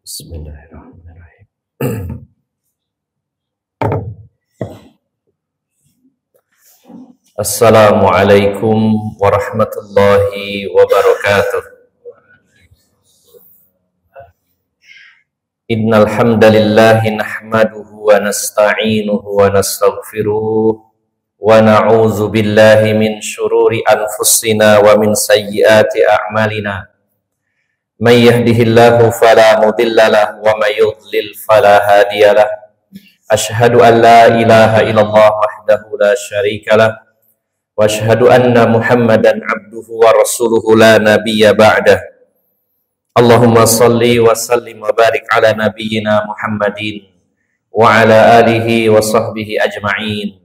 Bismillahirrahmanirrahim. Assalamualaikum warahmatullahi wabarakatuh. Innal hamdalillahi nahmaduhu wa nasta'inuhu wa nastaghfiruh wa na'udzu billahi min syururi anfusina wa min sayyiati a'malina. May yahdihillahu fala mudhillalah wa may yudlil fala hadiyalah. Asyhadu an la ilaha illallah wahdahu la syarikalah wa asyhadu anna Muhammadan abduhu wa rasuluhu la nabiyya ba'dah. Allahumma salli wa sallim wa barik ala nabiyyina Muhammadin wa ala alihi wa sahbihi ajma'in.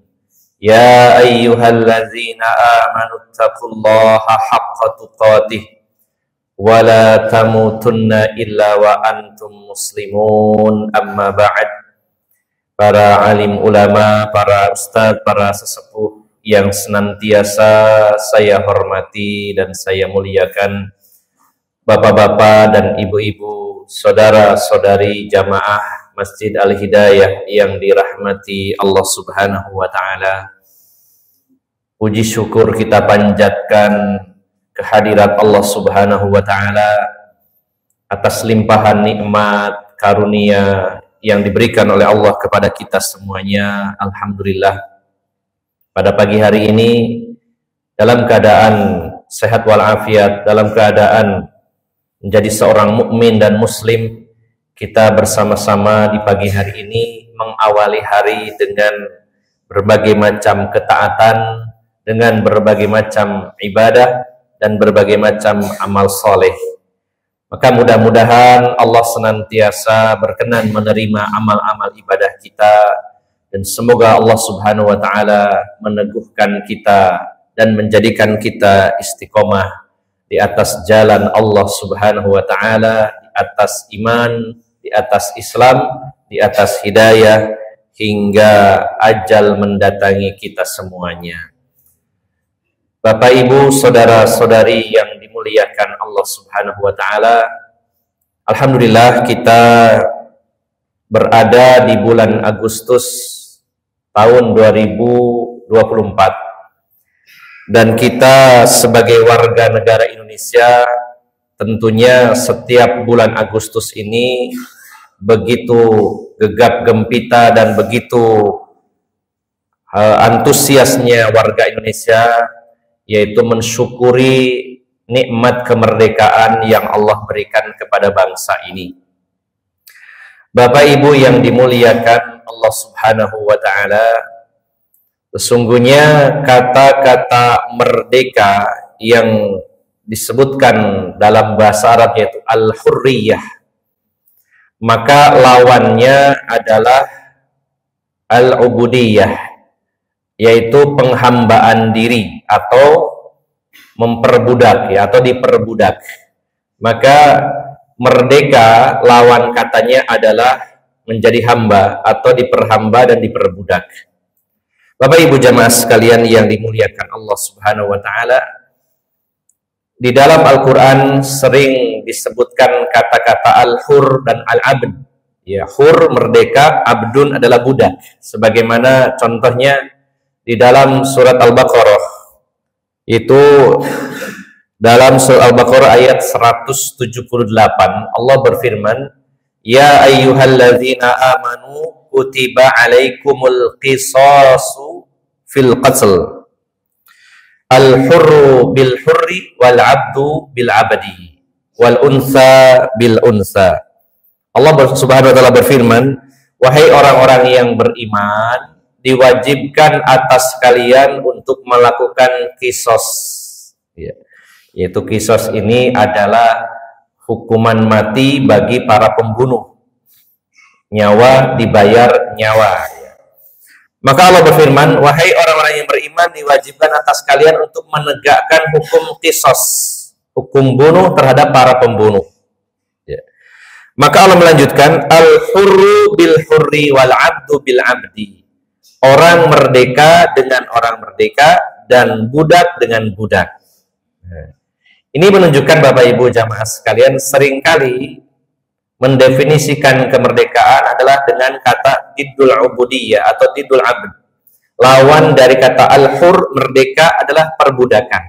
Ya ayyuhalladzina amanu taqullaha haqqa tuqatih wa la tamutunna illa wa antum muslimun, amma ba'd. Para alim ulama, para ustadz, para sesepuh yang senantiasa saya hormati dan saya muliakan, bapak-bapak dan ibu-ibu, saudara-saudari jamaah Masjid Al-Hidayah yang dirahmati Allah Subhanahu wa Ta'ala. Puji syukur kita panjatkan kehadirat Allah Subhanahu wa Ta'ala atas limpahan nikmat karunia yang diberikan oleh Allah kepada kita semuanya. Alhamdulillah, pada pagi hari ini dalam keadaan sehat walafiat, dalam keadaan menjadi seorang mukmin dan muslim, kita bersama-sama di pagi hari ini mengawali hari dengan berbagai macam ketaatan, dengan berbagai macam ibadah dan berbagai macam amal soleh. Maka mudah-mudahan Allah senantiasa berkenan menerima amal-amal ibadah kita, dan semoga Allah Subhanahu wa Ta'ala meneguhkan kita dan menjadikan kita istiqomah di atas jalan Allah Subhanahu wa Ta'ala, di atas iman, di atas Islam, di atas hidayah, hingga ajal mendatangi kita semuanya. Bapak, Ibu, saudara-saudari yang dimuliakan Allah Subhanahu wa Ta'ala, alhamdulillah kita berada di bulan Agustus tahun 2024, dan kita sebagai warga negara Indonesia tentunya setiap bulan Agustus ini begitu gegap gempita dan begitu antusiasnya warga Indonesia, yaitu mensyukuri nikmat kemerdekaan yang Allah berikan kepada bangsa ini. Bapak Ibu yang dimuliakan Allah Subhanahu wa Ta'ala, sesungguhnya kata-kata merdeka yang disebutkan dalam bahasa Arab yaitu al-hurriyah, maka lawannya adalah al-ubudiyah, yaitu penghambaan diri atau memperbudak, ya, atau diperbudak. Maka merdeka lawan katanya adalah menjadi hamba atau diperhamba dan diperbudak. Bapak Ibu jamaah sekalian yang dimuliakan Allah Subhanahu wa Ta'ala, di dalam Al-Quran sering disebutkan kata-kata al-hur dan al-abd. Ya, hur merdeka, abdun adalah budak. Sebagaimana contohnya di dalam surat Al-Baqarah, itu dalam surat Al-Baqarah ayat 178 Allah berfirman, ya ayyuhalladzina amanu kutiba alaikumul qisasu fil qatl al-hurru bil hurri wal abdu bil abdi wal unsa bil unsa. Allah Subhanahu wa Ta'ala berfirman, wahai orang-orang yang beriman, diwajibkan atas kalian untuk melakukan kisos, ya. Yaitu kisos ini adalah hukuman mati bagi para pembunuh. Nyawa dibayar nyawa, ya. Maka Allah berfirman, wahai orang-orang yang beriman, diwajibkan atas kalian untuk menegakkan hukum qisas, hukum bunuh terhadap para pembunuh. Ya. Maka Allah melanjutkan, al-hurru bil hurri wal abdu bil abdi. Orang merdeka dengan orang merdeka dan budak dengan budak. Nah, ini menunjukkan Bapak Ibu jamaah sekalian, seringkali mendefinisikan kemerdekaan adalah dengan kata diddul ubudiyah atau diddul abd. Lawan dari kata al-hur, merdeka, adalah perbudakan.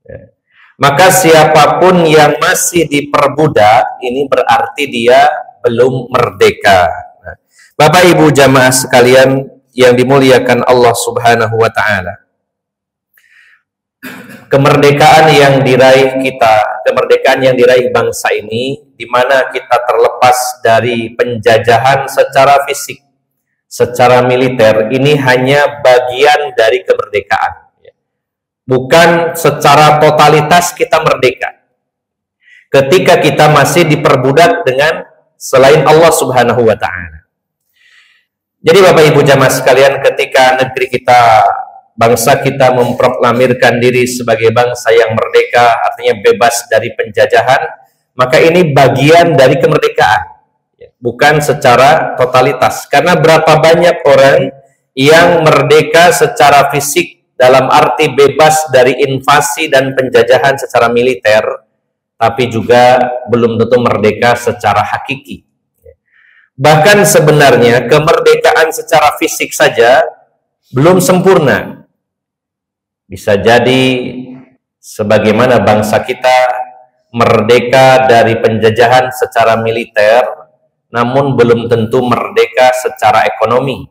Ya. Maka siapapun yang masih diperbudak, ini berarti dia belum merdeka. Nah, Bapak Ibu jamaah sekalian yang dimuliakan Allah Subhanahu wa ta'ala, kemerdekaan yang diraih kita, kemerdekaan yang diraih bangsa ini, di mana kita terlepas dari penjajahan secara fisik, secara militer, ini hanya bagian dari kemerdekaan. Bukan secara totalitas kita merdeka. Ketika kita masih diperbudak dengan selain Allah Subhanahu wa ta'ala. Jadi Bapak Ibu jamaah sekalian, ketika negeri kita, bangsa kita memproklamirkan diri sebagai bangsa yang merdeka, artinya bebas dari penjajahan, maka ini bagian dari kemerdekaan, bukan secara totalitas. Karena berapa banyak orang yang merdeka secara fisik dalam arti bebas dari invasi dan penjajahan secara militer, tapi juga belum tentu merdeka secara hakiki. Bahkan sebenarnya kemerdekaan secara fisik saja belum sempurna. Bisa jadi sebagaimana bangsa kita merdeka dari penjajahan secara militer, namun belum tentu merdeka secara ekonomi.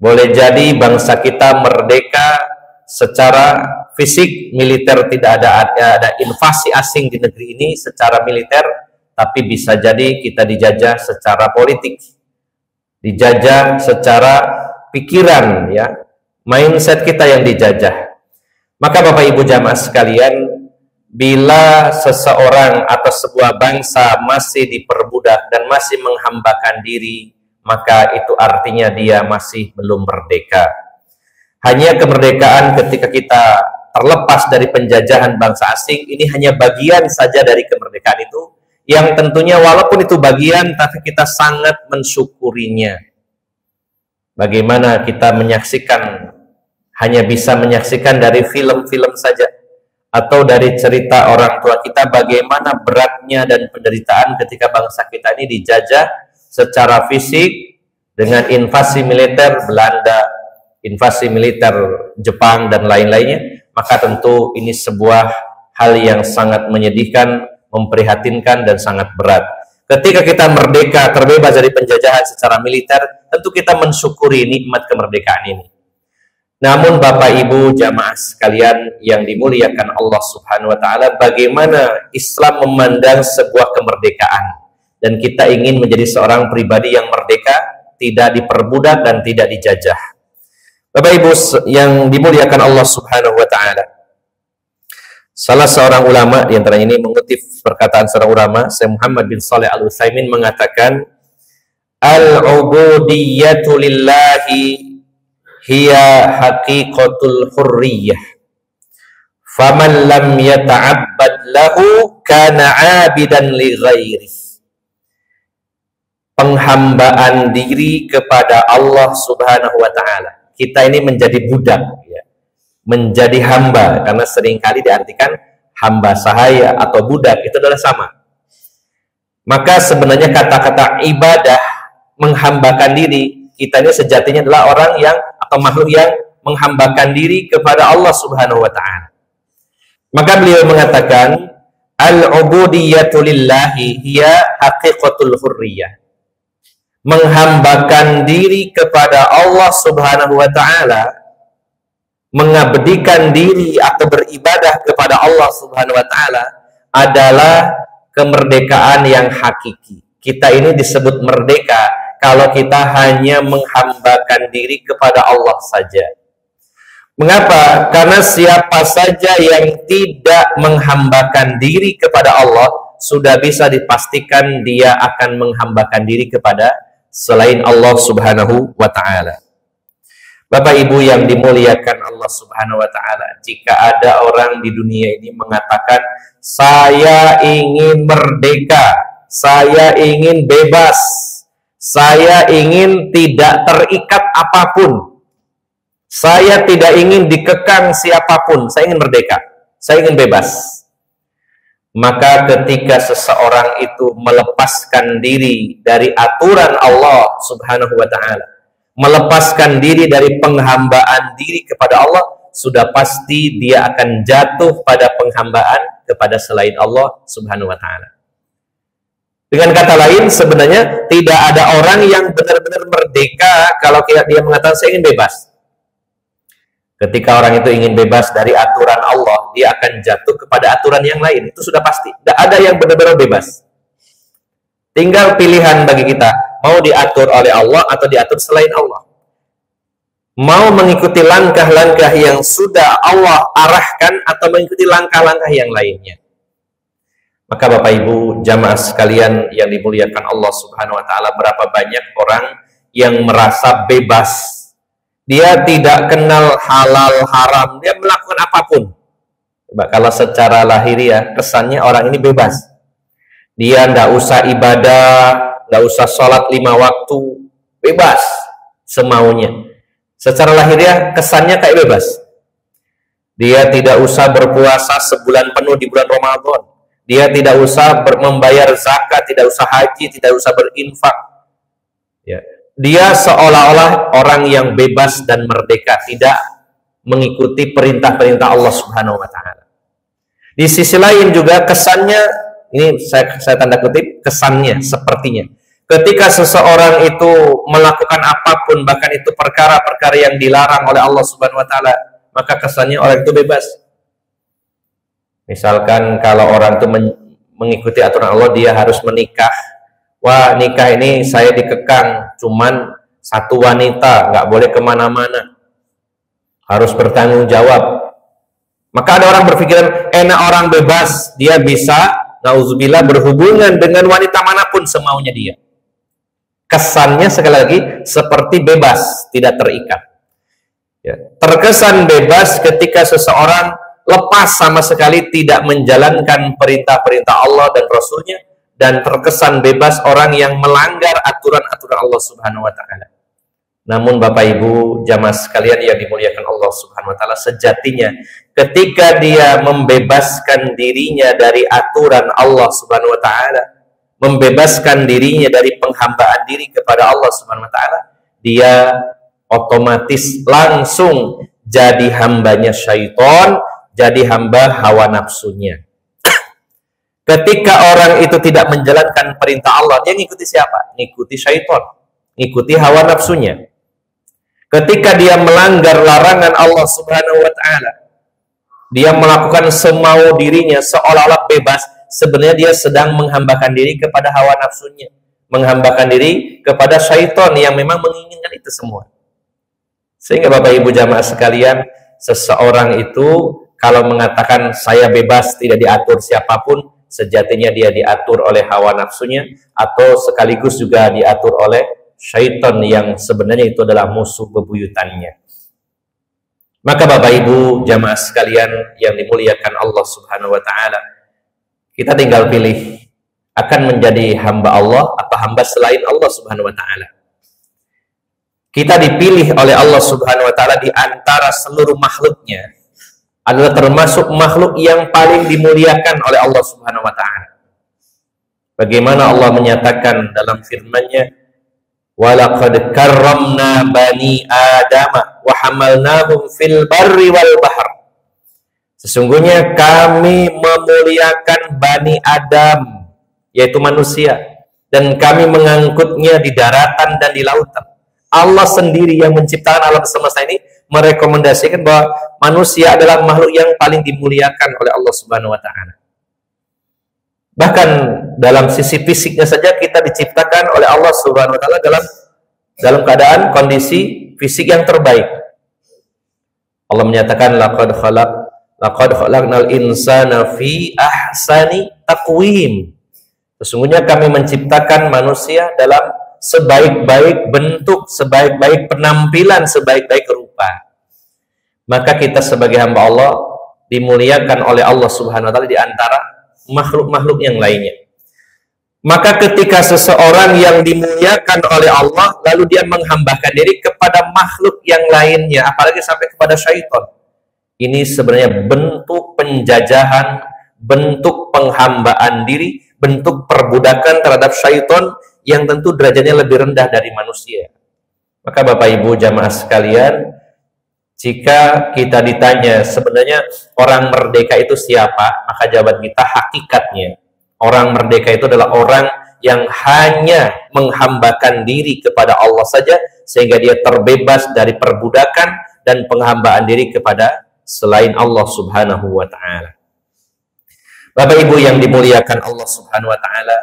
Boleh jadi bangsa kita merdeka secara fisik, militer tidak ada invasi asing di negeri ini secara militer, tapi bisa jadi kita dijajah secara politik, dijajah secara pikiran, ya, mindset kita yang dijajah. Maka Bapak Ibu jamaah sekalian, bila seseorang atau sebuah bangsa masih diperbudak dan masih menghambakan diri, maka itu artinya dia masih belum merdeka. Hanya kemerdekaan ketika kita terlepas dari penjajahan bangsa asing, ini hanya bagian saja dari kemerdekaan itu, yang tentunya walaupun itu bagian, tapi kita sangat mensyukurinya. Bagaimana kita menyaksikan, hanya bisa menyaksikan dari film-film saja, atau dari cerita orang tua kita, bagaimana beratnya dan penderitaan ketika bangsa kita ini dijajah secara fisik dengan invasi militer Belanda, invasi militer Jepang, dan lain-lainnya. Maka tentu ini sebuah hal yang sangat menyedihkan, memprihatinkan, dan sangat berat. Ketika kita merdeka, terbebas dari penjajahan secara militer, tentu kita mensyukuri nikmat kemerdekaan ini. Namun Bapak Ibu jamaah sekalian yang dimuliakan Allah Subhanahu wa ta'ala, bagaimana Islam memandang sebuah kemerdekaan, dan kita ingin menjadi seorang pribadi yang merdeka, tidak diperbudak dan tidak dijajah. Bapak Ibu yang dimuliakan Allah Subhanahu wa ta'ala, salah seorang ulama di antara ini mengutip perkataan seorang ulama, Syekh Muhammad bin Shalih Al-Utsaimin, mengatakan, al-ubudiyyatu lillahi hiya haqiqatul hurriyah, faman lam yata'abbad lahu kana 'abidan li ghairi. Penghambaan diri kepada Allah Subhanahu wa ta'ala. Kita ini menjadi budak, ya, menjadi hamba, karena seringkali diartikan hamba sahaya atau budak itu adalah sama. Maka sebenarnya kata-kata ibadah, menghambakan diri, kita ini sejatinya adalah orang yang atau makhluk yang menghambakan diri kepada Allah Subhanahu wa ta'ala. Maka beliau mengatakan, al-ubudiyyatu lillahi hiya haqiqatul hurriyah. Menghambakan diri kepada Allah Subhanahu wa ta'ala, mengabdikan diri atau beribadah kepada Allah Subhanahu wa ta'ala adalah kemerdekaan yang hakiki. Kita ini disebut merdeka kalau kita hanya menghambakan diri kepada Allah saja. Mengapa? Karena siapa saja yang tidak menghambakan diri kepada Allah, sudah bisa dipastikan dia akan menghambakan diri kepada selain Allah Subhanahu wa ta'ala. Bapak Ibu yang dimuliakan Allah Subhanahu wa taala, jika ada orang di dunia ini mengatakan saya ingin merdeka, saya ingin bebas, saya ingin tidak terikat apapun, saya tidak ingin dikekang siapapun, saya ingin merdeka, saya ingin bebas. Maka ketika seseorang itu melepaskan diri dari aturan Allah Subhanahu wa taala, melepaskan diri dari penghambaan diri kepada Allah, sudah pasti dia akan jatuh pada penghambaan kepada selain Allah Subhanahu wa taala. Dengan kata lain, sebenarnya tidak ada orang yang benar-benar merdeka kalau dia mengatakan saya ingin bebas. Ketika orang itu ingin bebas dari aturan Allah, dia akan jatuh kepada aturan yang lain. Itu sudah pasti. Tidak ada yang benar-benar bebas. Tinggal pilihan bagi kita, mau diatur oleh Allah atau diatur selain Allah. Mau mengikuti langkah-langkah yang sudah Allah arahkan atau mengikuti langkah-langkah yang lainnya. Maka Bapak Ibu jamaah sekalian yang dimuliakan Allah Subhanahu wa taala, berapa banyak orang yang merasa bebas. Dia tidak kenal halal haram, dia melakukan apapun. Coba kalau secara lahiriah kesannya orang ini bebas. Dia tidak usah ibadah, tidak usah sholat 5 waktu, bebas semaunya. Secara lahiriah kesannya kayak bebas. Dia tidak usah berpuasa sebulan penuh di bulan Ramadan. Dia tidak usah membayar zakat, tidak usah haji, tidak usah berinfak. Ya. Dia seolah-olah orang yang bebas dan merdeka, tidak mengikuti perintah-perintah Allah Subhanahu wa taala. Di sisi lain juga kesannya, ini saya tanda kutip, kesannya, sepertinya. Ketika seseorang itu melakukan apapun, bahkan itu perkara-perkara yang dilarang oleh Allah Subhanahu wa taala, maka kesannya orang itu bebas. Misalkan kalau orang itu mengikuti aturan Allah, dia harus menikah. Wah, nikah ini saya dikekang, cuman satu wanita, nggak boleh kemana-mana. Harus bertanggung jawab. Maka ada orang berpikiran, enak orang bebas, dia bisa nauzubillah berhubungan dengan wanita manapun semaunya dia. Kesannya sekali lagi seperti bebas, tidak terikat. Ya. Terkesan bebas ketika seseorang lepas sama sekali tidak menjalankan perintah-perintah Allah dan Rasulnya, dan terkesan bebas orang yang melanggar aturan-aturan Allah Subhanahu wa taala. Namun Bapak Ibu jamaah sekalian yang dimuliakan Allah Subhanahu wa taala, sejatinya ketika dia membebaskan dirinya dari aturan Allah Subhanahu wa taala, membebaskan dirinya dari penghambaan diri kepada Allah Subhanahu wa taala, dia otomatis langsung jadi hambanya syaitan, jadi hamba hawa nafsunya. Ketika orang itu tidak menjalankan perintah Allah, dia ngikuti siapa? Ngikuti syaitan, ngikuti hawa nafsunya. Ketika dia melanggar larangan Allah Subhanahu wa taala, dia melakukan semau dirinya seolah-olah bebas, sebenarnya dia sedang menghambakan diri kepada hawa nafsunya, menghambakan diri kepada syaitan yang memang menginginkan itu semua. Sehingga Bapak Ibu jamaah sekalian, seseorang itu kalau mengatakan saya bebas, tidak diatur siapapun, sejatinya dia diatur oleh hawa nafsunya, atau sekaligus juga diatur oleh syaitan yang sebenarnya itu adalah musuh bebuyutannya. Maka Bapak Ibu jamaah sekalian yang dimuliakan Allah Subhanahu wa taala, kita tinggal pilih akan menjadi hamba Allah atau hamba selain Allah Subhanahu wa taala. Kita dipilih oleh Allah Subhanahu wa taala di antara seluruh makhluknya, adalah termasuk makhluk yang paling dimuliakan oleh Allah Subhanahu wa taala. Bagaimana Allah menyatakan dalam firman-Nya, "Walaqad karramna bani Adam wa hamalnahum fil barri wal bahr." Sesungguhnya kami memuliakan Bani Adam, yaitu manusia, dan kami mengangkutnya di daratan dan di lautan. Allah sendiri yang menciptakan alam semesta ini merekomendasikan bahwa manusia adalah makhluk yang paling dimuliakan oleh Allah Subhanahu wa taala. Bahkan dalam sisi fisiknya saja kita diciptakan oleh Allah Subhanahu wa taala dalam keadaan kondisi fisik yang terbaik. Allah menyatakan laqad khalaqnal insana fi ahsani taqwim. Sesungguhnya kami menciptakan manusia dalam sebaik-baik bentuk, sebaik-baik penampilan, sebaik-baik rupa. maka kita sebagai hamba Allah dimuliakan oleh Allah Subhanahu wa taala di antara makhluk-makhluk yang lainnya. Maka ketika seseorang yang dimuliakan oleh Allah lalu dia menghambakan diri kepada makhluk yang lainnya, apalagi sampai kepada syaitan, ini sebenarnya bentuk penjajahan, bentuk penghambaan diri, bentuk perbudakan terhadap syaitan yang tentu derajatnya lebih rendah dari manusia. Maka Bapak Ibu jamaah sekalian, jika kita ditanya sebenarnya orang merdeka itu siapa, maka jawaban kita hakikatnya orang merdeka itu adalah orang yang hanya menghambakan diri kepada Allah saja, sehingga dia terbebas dari perbudakan dan penghambaan diri kepada selain Allah Subhanahu wa ta'ala. Bapak Ibu yang dimuliakan Allah Subhanahu wa ta'ala,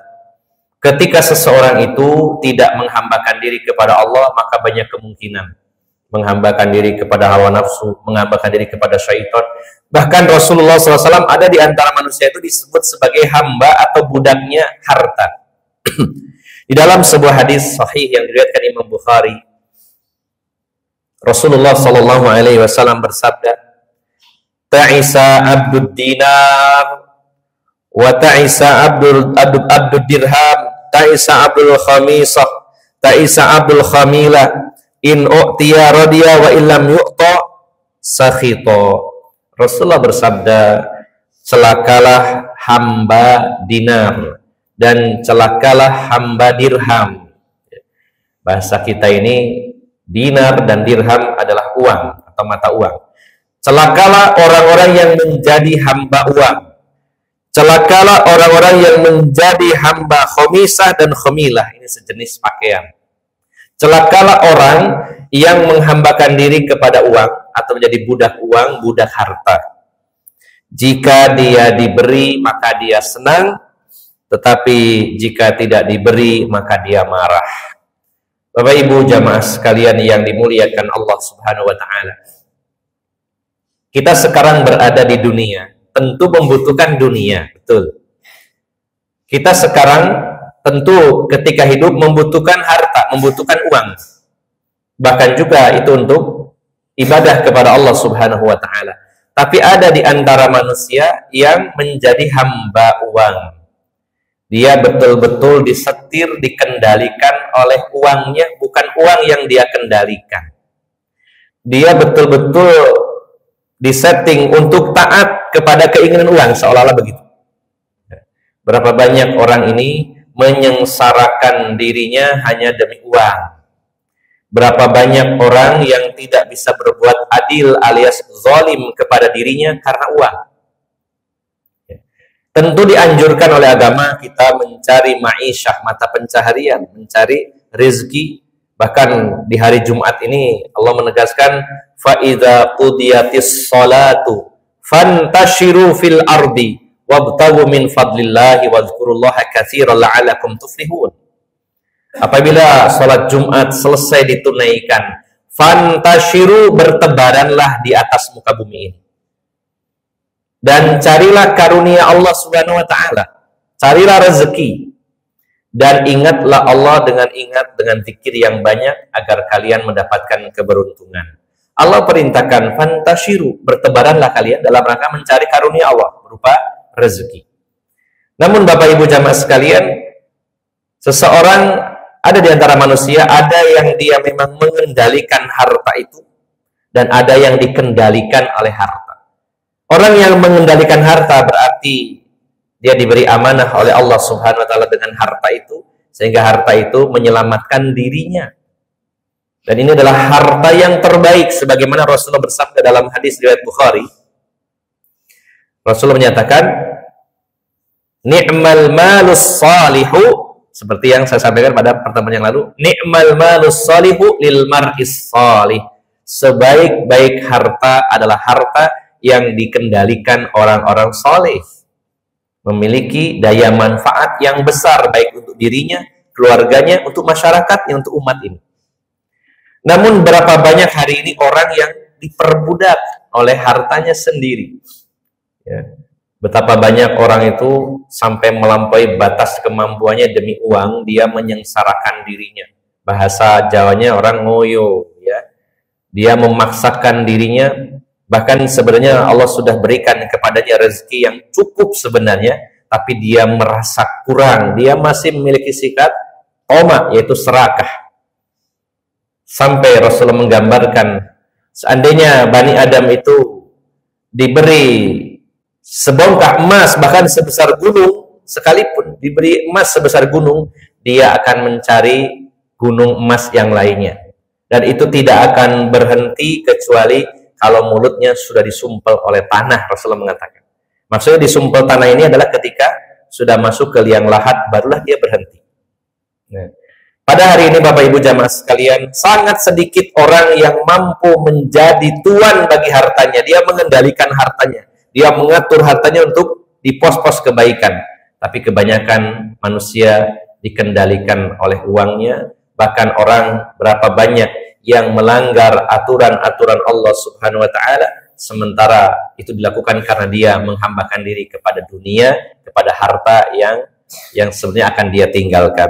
ketika seseorang itu tidak menghambakan diri kepada Allah, maka banyak kemungkinan menghambakan diri kepada hawa nafsu, menghambakan diri kepada syaitan. Bahkan Rasulullah SAW ada di antara manusia itu disebut sebagai hamba atau budaknya harta. Di dalam sebuah hadis sahih yang diriwayatkan Imam Bukhari, Rasulullah SAW bersabda, "Ta'isa abdud dinar, wa ta'isa abdud dirham, ta'isa abdul khamisah, ta'isa abdul khamilah, in u'tiya radiya wa illam yu'ta sakhita." Rasulullah bersabda, celakalah hamba dinar dan celakalah hamba dirham. Bahasa kita ini dinar dan dirham adalah uang atau mata uang. Celakalah orang-orang yang menjadi hamba uang. Celakalah orang-orang yang menjadi hamba khomisah dan khomilah. Ini sejenis pakaian. Celakalah orang yang menghambakan diri kepada uang atau menjadi budak uang, budak harta. Jika dia diberi, maka dia senang, tetapi jika tidak diberi, maka dia marah. Bapak Ibu jamaah sekalian yang dimuliakan Allah Subhanahu wa ta'ala, kita sekarang berada di dunia, tentu membutuhkan dunia, betul. Kita sekarang tentu ketika hidup membutuhkan harta, membutuhkan uang. Bahkan juga itu untuk ibadah kepada Allah Subhanahu wa ta'ala. Tapi ada di antara manusia yang menjadi hamba uang. Dia betul-betul disetir, dikendalikan oleh uangnya, bukan uang yang dia kendalikan. Dia betul-betul disetting untuk taat kepada keinginan uang, seolah-olah begitu. Berapa banyak orang ini menyengsarakan dirinya hanya demi uang. Berapa banyak orang yang tidak bisa berbuat adil alias zalim kepada dirinya karena uang. Tentu dianjurkan oleh agama kita mencari ma'isyah, mata pencaharian, mencari rezeki. Bahkan di hari Jumat ini Allah menegaskan, فَإِذَا قُضِيَتِ الصَّلَاةُ فَانْتَشِرُوا فِي الْأَرْضِ وَابْتَغُوا مِنْ فَضْلِ اللَّهِ وَاذْكُرُوا اللَّهَ كَثِيرًا لَعَلَّكُمْ تُفْلِحُونَ. Apabila salat Jumat selesai ditunaikan, fantashiru, bertebaranlah di atas muka bumi ini. Dan carilah karunia Allah Subhanahu wa ta'ala. Carilah rezeki. Dan ingatlah Allah dengan zikir yang banyak agar kalian mendapatkan keberuntungan. Allah perintahkan fantashiru, bertebaranlah kalian dalam rangka mencari karunia Allah berupa rezeki. Namun Bapak Ibu jamaah sekalian, seseorang ada di antara manusia, ada yang dia memang mengendalikan harta itu, dan ada yang dikendalikan oleh harta. Orang yang mengendalikan harta berarti dia diberi amanah oleh Allah Subhanahu wa ta'ala dengan harta itu, sehingga harta itu menyelamatkan dirinya. Dan ini adalah harta yang terbaik, sebagaimana Rasulullah bersabda dalam hadis riwayat Bukhari. Rasulullah menyatakan, ni'mal malus salihu, seperti yang saya sampaikan pada pertemuan yang lalu, ni'mal malus salihu lil mar'is salih. Sebaik-baik harta adalah harta yang dikendalikan orang-orang saleh. Memiliki daya manfaat yang besar baik untuk dirinya, keluarganya, untuk masyarakatnya, untuk umat ini. Namun berapa banyak hari ini orang yang diperbudak oleh hartanya sendiri. Ya. Betapa banyak orang itu sampai melampaui batas kemampuannya demi uang, dia menyengsarakan dirinya. Bahasa Jawanya orang ngoyo, ya. Dia memaksakan dirinya Bahkan sebenarnya Allah sudah berikan kepadanya rezeki yang cukup sebenarnya, tapi dia merasa kurang. Dia masih memiliki sikap toma, yaitu serakah. Sampai Rasulullah menggambarkan, seandainya Bani Adam itu diberi sebongkah emas, bahkan sebesar gunung sekalipun, diberi emas sebesar gunung, dia akan mencari gunung emas yang lainnya. Dan itu tidak akan berhenti kecuali kalau mulutnya sudah disumpel oleh tanah, Rasulullah mengatakan. Maksudnya disumpel tanah ini adalah ketika sudah masuk ke liang lahat, barulah dia berhenti. Nah, pada hari ini Bapak Ibu jamaah sekalian, sangat sedikit orang yang mampu menjadi tuan bagi hartanya. Dia mengendalikan hartanya. Dia mengatur hartanya untuk di pos-pos kebaikan. Tapi kebanyakan manusia dikendalikan oleh uangnya. Bahkan orang berapa banyak yang melanggar aturan-aturan Allah Subhanahu wa Ta'ala, sementara itu dilakukan karena dia menghambakan diri kepada dunia, kepada harta yang sebenarnya akan dia tinggalkan.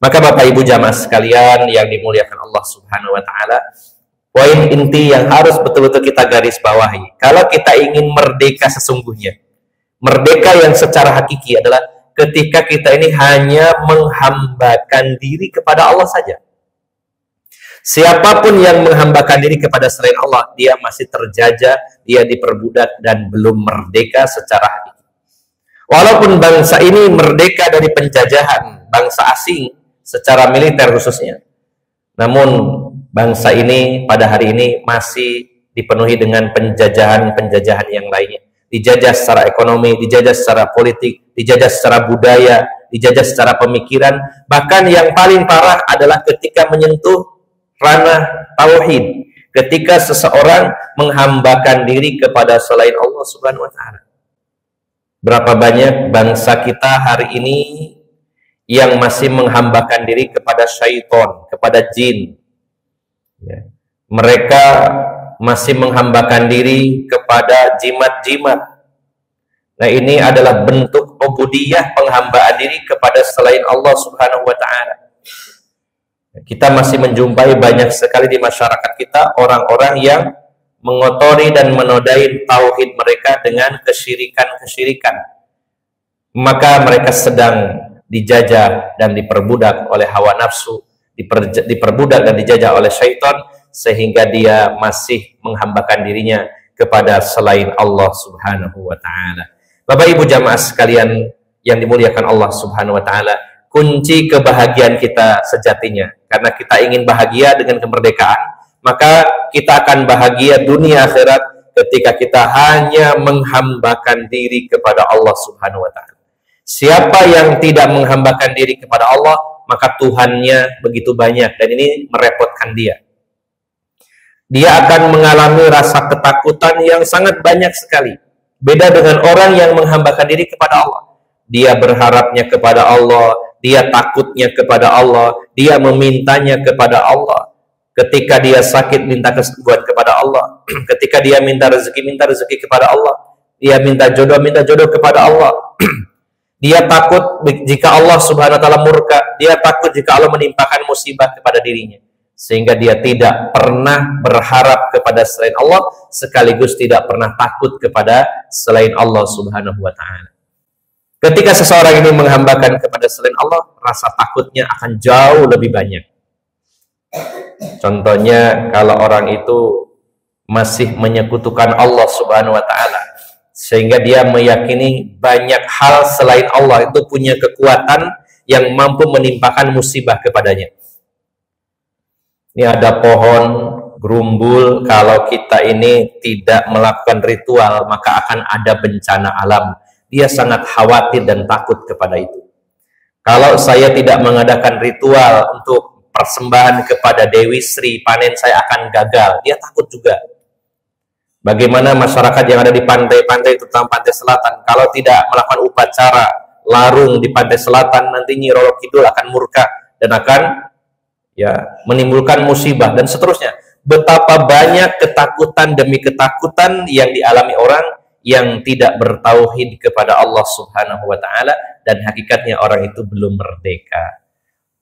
Maka Bapak Ibu jamaah sekalian yang dimuliakan Allah Subhanahu wa Ta'ala, poin inti yang harus betul-betul kita garis bawahi, kalau kita ingin merdeka sesungguhnya, merdeka yang secara hakiki adalah ketika kita ini hanya menghambakan diri kepada Allah saja. Siapapun yang menghambakan diri kepada selain Allah, dia masih terjajah, dia diperbudak dan belum merdeka secara hakiki. Walaupun bangsa ini merdeka dari penjajahan bangsa asing secara militer khususnya, namun bangsa ini pada hari ini masih dipenuhi dengan penjajahan-penjajahan yang lainnya. Dijajah secara ekonomi, dijajah secara politik, dijajah secara budaya, dijajah secara pemikiran. Bahkan yang paling parah adalah ketika menyentuh ranah tauhid, ketika seseorang menghambakan diri kepada selain Allah Subhanahu wa Ta'ala. Berapa banyak bangsa kita hari ini yang masih menghambakan diri kepada syaitan, kepada jin. Ya. Mereka masih menghambakan diri kepada jimat-jimat. Nah, ini adalah bentuk ubudiyah, penghambaan diri kepada selain Allah Subhanahu wa Ta'ala. Kita masih menjumpai banyak sekali di masyarakat kita orang-orang yang mengotori dan menodai tauhid mereka dengan kesyirikan-kesyirikan. Maka mereka sedang dijajah dan diperbudak oleh hawa nafsu, diperbudak dan dijajah oleh syaitan, sehingga dia masih menghambakan dirinya kepada selain Allah Subhanahu wa Ta'ala. Bapak Ibu jamaah sekalian yang dimuliakan Allah Subhanahu wa Ta'ala, kunci kebahagiaan kita sejatinya, karena kita ingin bahagia dengan kemerdekaan, maka kita akan bahagia dunia akhirat ketika kita hanya menghambakan diri kepada Allah Subhanahu wa Ta'ala. Siapa yang tidak menghambakan diri kepada Allah, maka Tuhannya begitu banyak, dan ini merepotkan dia. Dia akan mengalami rasa ketakutan yang sangat banyak sekali. Beda dengan orang yang menghambakan diri kepada Allah. Dia berharapnya kepada Allah, dia takutnya kepada Allah, dia memintanya kepada Allah. Ketika dia sakit, minta kesembuhan kepada Allah. Ketika dia minta rezeki kepada Allah. Dia minta jodoh kepada Allah. Dia takut jika Allah Subhanahu wa Ta'ala murka. Dia takut jika Allah menimpakan musibah kepada dirinya. Sehingga dia tidak pernah berharap kepada selain Allah, sekaligus tidak pernah takut kepada selain Allah Subhanahu wa Ta'ala. Ketika seseorang ini menghambakan kepada selain Allah, rasa takutnya akan jauh lebih banyak. Contohnya, kalau orang itu masih menyekutukan Allah Subhanahu wa Ta'ala, sehingga dia meyakini banyak hal selain Allah itu punya kekuatan yang mampu menimpakan musibah kepadanya. Ini ada pohon gerumbul, kalau kita ini tidak melakukan ritual, maka akan ada bencana alam. Dia sangat khawatir dan takut kepada itu. Kalau saya tidak mengadakan ritual untuk persembahan kepada Dewi Sri, panen saya akan gagal. Dia takut juga. Bagaimana masyarakat yang ada di pantai-pantai, terutama pantai selatan, kalau tidak melakukan upacara larung di pantai selatan, nanti Nyi Roro Kidul akan murka dan akan menimbulkan musibah dan seterusnya. Betapa banyak ketakutan demi ketakutan yang dialami orang yang tidak bertauhid kepada Allah Subhanahu wa Ta'ala, dan hakikatnya orang itu belum merdeka.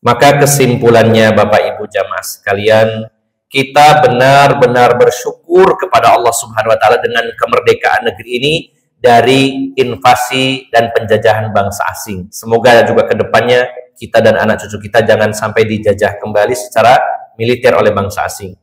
Maka kesimpulannya Bapak Ibu jamaah sekalian, kita benar-benar bersyukur kepada Allah Subhanahu wa taala dengan kemerdekaan negeri ini dari invasi dan penjajahan bangsa asing. Semoga juga ke depannya kita dan anak cucu kita jangan sampai dijajah kembali secara militer oleh bangsa asing.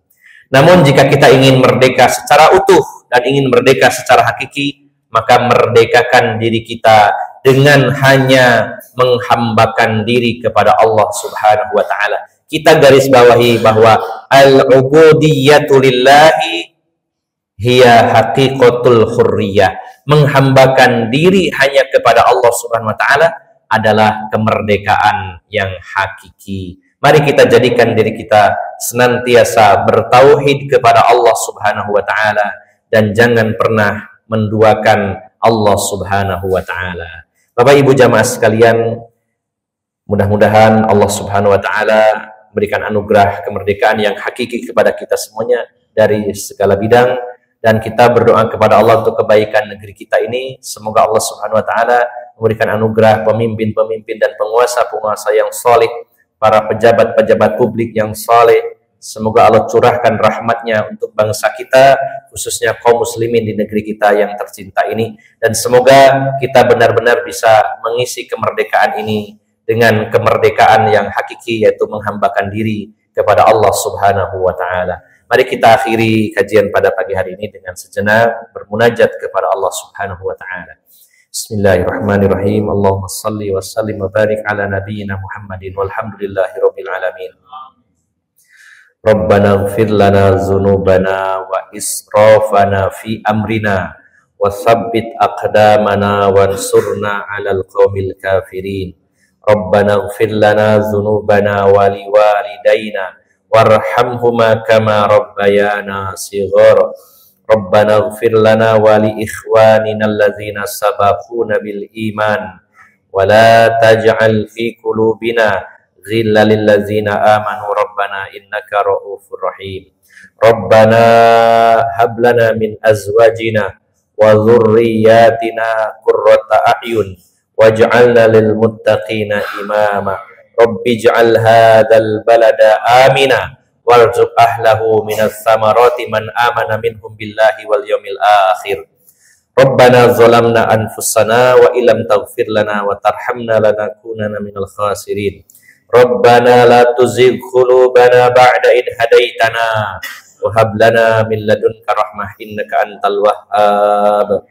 Namun jika kita ingin merdeka secara utuh dan ingin merdeka secara hakiki, maka merdekakan diri kita dengan hanya menghambakan diri kepada Allah Subhanahu wa taala. Kita garis bawahi bahwa al-ubudiyatu lillahi hiya haqiqatul hurriyah. Menghambakan diri hanya kepada Allah Subhanahu wa taala adalah kemerdekaan yang hakiki. Mari kita jadikan diri kita senantiasa bertauhid kepada Allah Subhanahu wa taala dan jangan pernah menduakan Allah Subhanahu wa taala. Bapak Ibu jamaah sekalian, mudah-mudahan Allah Subhanahu wa taala memberikan anugerah kemerdekaan yang hakiki kepada kita semuanya dari segala bidang, dan kita berdoa kepada Allah untuk kebaikan negeri kita ini. Semoga Allah Subhanahu wa taala memberikan anugerah pemimpin-pemimpin dan penguasa-penguasa yang saleh, para pejabat-pejabat publik yang saleh. Semoga Allah curahkan rahmatnya untuk bangsa kita, khususnya kaum muslimin di negeri kita yang tercinta ini. Dan semoga kita benar-benar bisa mengisi kemerdekaan ini dengan kemerdekaan yang hakiki, yaitu menghambakan diri kepada Allah Subhanahu wa ta'ala. Mari kita akhiri kajian pada pagi hari ini dengan sejenak bermunajat kepada Allah Subhanahu wa ta'ala. Bismillahirrahmanirrahim. Allahumma salli wa sallim wa barik ala nabiyyina Muhammadin walhamdulillahi rabbil alamin. Rabbana ighfir lana dzunubana wa israfana fi amrina wa tsabbit aqdamana wansurna 'alal qaumil kafirin. Rabbana ighfir lana dzunubana wa liwalidayna warhamhuma kama rabbayana shighara. Rabbana ighfir lana wa li ikhwanina alladzina sabaquna bil iman wa la taj'al fi qulubina ghillan lil ladzina amanu rabbana innaka ra'ufur rahim. Rabbana hab lana min azwajina wa dhurriyyatina qurrata a'yun waj'alna lil muttaqina imama. Rabbij'al hadzal balada amina warzuq ahlahu minas samarati man amana minhum billahi wal yawmil akhir. Rabbana zalamna anfusana wa illam taghfir lana wa tarhamna lanakunanna minal khasirin. Rabbana la tuzigh qulubana ba'da id hadaitana wa hab lana min ladunka rahmah innaka antal wahhab.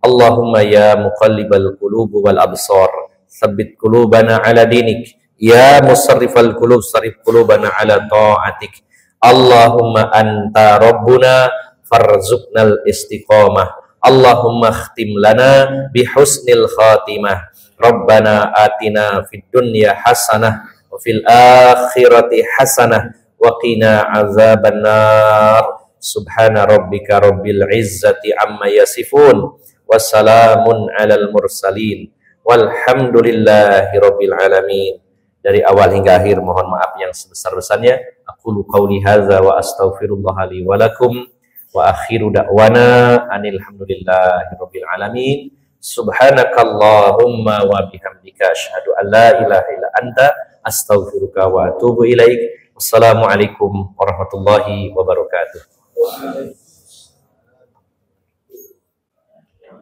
Allahumma ya muqallibal qulub wal absar tsabbit qulubana ala dinik. Ya musarrifal qulub sarrif qulubana ala ta'atik. Allahumma anta rabbuna farzuqnal istiqamah. Allahumma khtim lana bihusnil khatimah. Rabbana atina fid dunya hasanah wa fil akhirati hasanah wa qina azabannar. Subhana rabbika rabbil izzati amma yasifun wa salamun alal mursalin walhamdulillahi rabbil alamin. Dari awal hingga akhir mohon maaf yang sebesar-besarnya. Aqulu qawli hadza wa astaghfirullah li wa lakum wa akhiru da'wana anil hamdulillahi rabbil alamin. Subhanakallahumma wa bihamdika asyhadu an la ilaha illa anta astaghfiruka wa atubu ilaik. Wassalamualaikum warahmatullahi wabarakatuh.